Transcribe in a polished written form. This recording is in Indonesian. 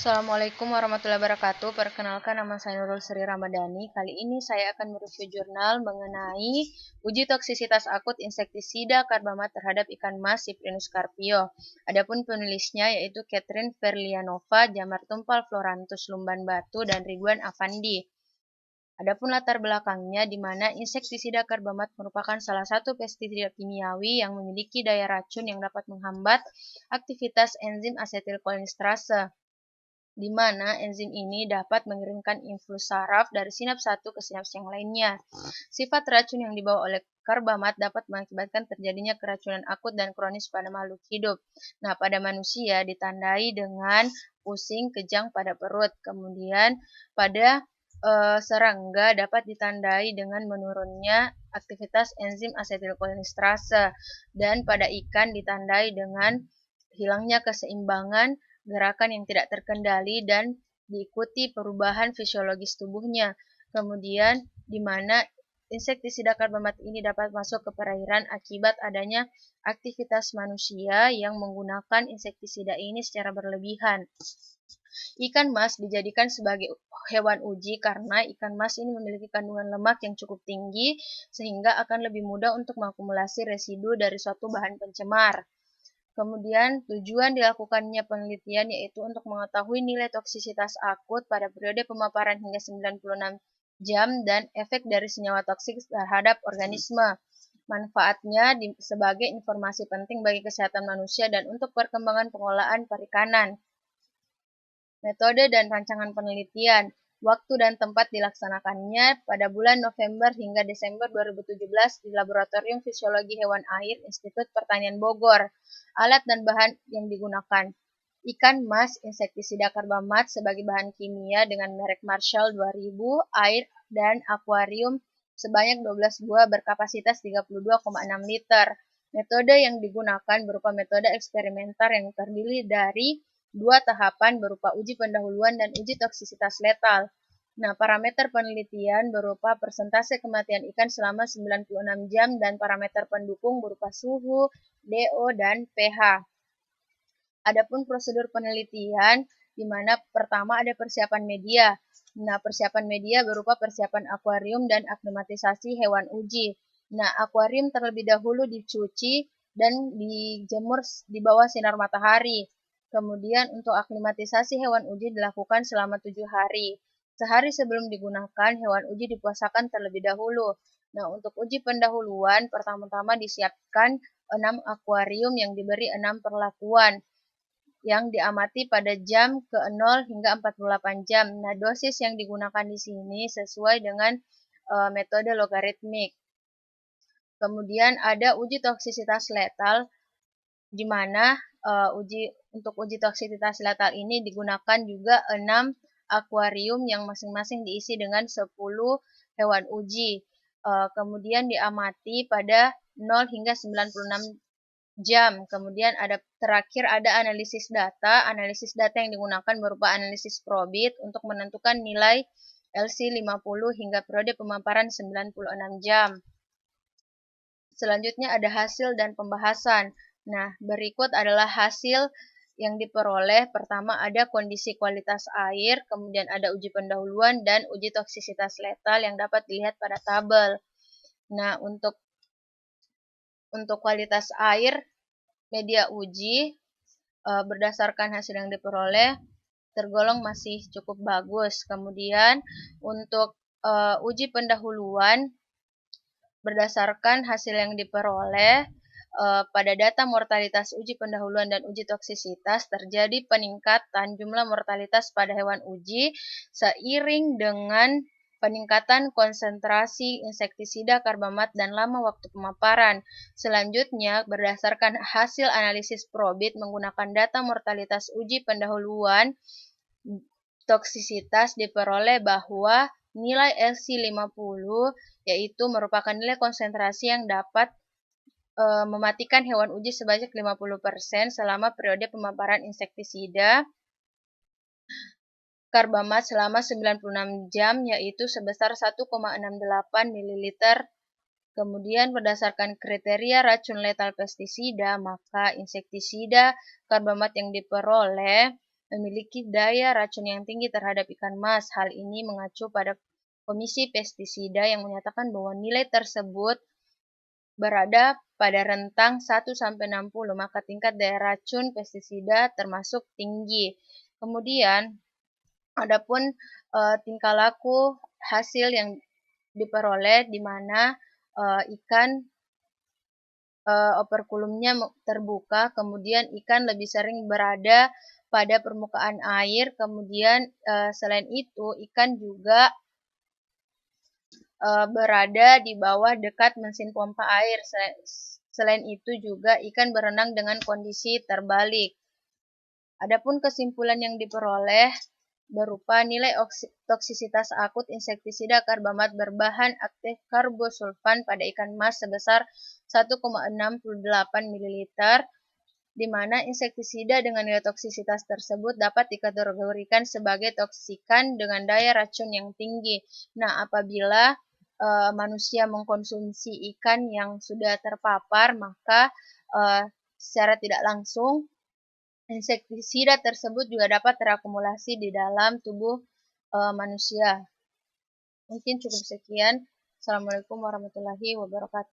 Assalamualaikum warahmatullahi wabarakatuh. Perkenalkan, nama saya Nurul Sri Ramadhani. Kali ini saya akan mereview jurnal mengenai uji toksisitas akut insektisida karbamat terhadap ikan mas Cyprinus carpio. Adapun penulisnya yaitu Catherine Verlianova, Jamar Tumpal Florantus Lumban Batu, dan Ridwan Afandi. Adapun latar belakangnya, di mana insektisida karbamat merupakan salah satu pestisida kimiawi yang memiliki daya racun yang dapat menghambat aktivitas enzim asetilkolinesterase, di mana enzim ini dapat mengirimkan infus saraf dari sinaps satu ke sinaps yang lainnya. Sifat racun yang dibawa oleh karbamat dapat mengakibatkan terjadinya keracunan akut dan kronis pada makhluk hidup. Nah, pada manusia ditandai dengan pusing, kejang pada perut. Kemudian pada serangga dapat ditandai dengan menurunnya aktivitas enzim asetilkolinesterase, dan pada ikan ditandai dengan hilangnya keseimbangan gerakan yang tidak terkendali dan diikuti perubahan fisiologis tubuhnya. Kemudian, di mana insektisida karbamat ini dapat masuk ke perairan akibat adanya aktivitas manusia yang menggunakan insektisida ini secara berlebihan. Ikan mas dijadikan sebagai hewan uji karena ikan mas ini memiliki kandungan lemak yang cukup tinggi sehingga akan lebih mudah untuk mengakumulasi residu dari suatu bahan pencemar. Kemudian tujuan dilakukannya penelitian yaitu untuk mengetahui nilai toksisitas akut pada periode pemaparan hingga 96 jam dan efek dari senyawa toksik terhadap organisme. Manfaatnya sebagai informasi penting bagi kesehatan manusia dan untuk perkembangan pengolahan perikanan. Metode dan rancangan penelitian. Waktu dan tempat dilaksanakannya pada bulan November hingga Desember 2017 di Laboratorium Fisiologi Hewan Air Institut Pertanian Bogor. Alat dan bahan yang digunakan. Ikan mas insektisida karbamat sebagai bahan kimia dengan merek Marshall 2000, air dan akuarium sebanyak 12 buah berkapasitas 32,6 liter. Metode yang digunakan berupa metode eksperimental yang terdiri dari dua tahapan berupa uji pendahuluan dan uji toksisitas letal. Nah, parameter penelitian berupa persentase kematian ikan selama 96 jam dan parameter pendukung berupa suhu, DO, dan pH. Adapun prosedur penelitian, di mana pertama ada persiapan media. Nah, persiapan media berupa persiapan akuarium dan aklimatisasi hewan uji. Nah, akuarium terlebih dahulu dicuci dan dijemur di bawah sinar matahari. Kemudian untuk aklimatisasi hewan uji dilakukan selama 7 hari. Sehari sebelum digunakan, hewan uji dipuasakan terlebih dahulu. Nah, untuk uji pendahuluan, pertama-tama disiapkan 6 akuarium yang diberi 6 perlakuan yang diamati pada jam ke-0 hingga 48 jam. Nah, dosis yang digunakan di sini sesuai dengan metode logaritmik. Kemudian ada uji toksisitas letal, di mana untuk uji toksisitas letal ini digunakan juga 6 akuarium yang masing-masing diisi dengan 10 hewan uji. Kemudian diamati pada 0 hingga 96 jam. Kemudian terakhir ada analisis data. Analisis data yang digunakan berupa analisis probit untuk menentukan nilai LC50 hingga periode pemaparan 96 jam. Selanjutnya ada hasil dan pembahasan. Nah, berikut adalah hasil yang diperoleh. Pertama ada kondisi kualitas air, kemudian ada uji pendahuluan dan uji toksisitas letal yang dapat dilihat pada tabel. Nah, untuk kualitas air, media uji berdasarkan hasil yang diperoleh tergolong masih cukup bagus. Kemudian untuk uji pendahuluan, berdasarkan hasil yang diperoleh pada data mortalitas uji pendahuluan dan uji toksisitas terjadi peningkatan jumlah mortalitas pada hewan uji seiring dengan peningkatan konsentrasi insektisida karbamat dan lama waktu pemaparan. Selanjutnya, berdasarkan hasil analisis probit menggunakan data mortalitas uji pendahuluan, toksisitas diperoleh bahwa nilai LC50 yaitu merupakan nilai konsentrasi yang dapat mematikan hewan uji sebanyak 50% selama periode pemaparan insektisida karbamat selama 96 jam yaitu sebesar 1,68 ml. Kemudian berdasarkan kriteria racun letal pestisida, maka insektisida karbamat yang diperoleh memiliki daya racun yang tinggi terhadap ikan mas. Hal ini mengacu pada Komisi Pestisida yang menyatakan bahwa nilai tersebut berada pada rentang 1-60, maka tingkat daya racun pestisida termasuk tinggi. Kemudian, adapun tingkah laku hasil yang diperoleh di mana ikan operkulumnya terbuka, kemudian ikan lebih sering berada pada permukaan air, kemudian selain itu ikan juga berada di bawah dekat mesin pompa air. Selain itu juga ikan berenang dengan kondisi terbalik. Adapun kesimpulan yang diperoleh berupa nilai toksisitas akut insektisida karbamat berbahan aktif karbosulfan pada ikan mas sebesar 1,68 ml, di mana insektisida dengan nilai toksisitas tersebut dapat dikategorikan sebagai toksikan dengan daya racun yang tinggi. Nah, apabila manusia mengkonsumsi ikan yang sudah terpapar, maka secara tidak langsung insektisida tersebut juga dapat terakumulasi di dalam tubuh manusia. Mungkin cukup sekian. Assalamualaikum warahmatullahi wabarakatuh.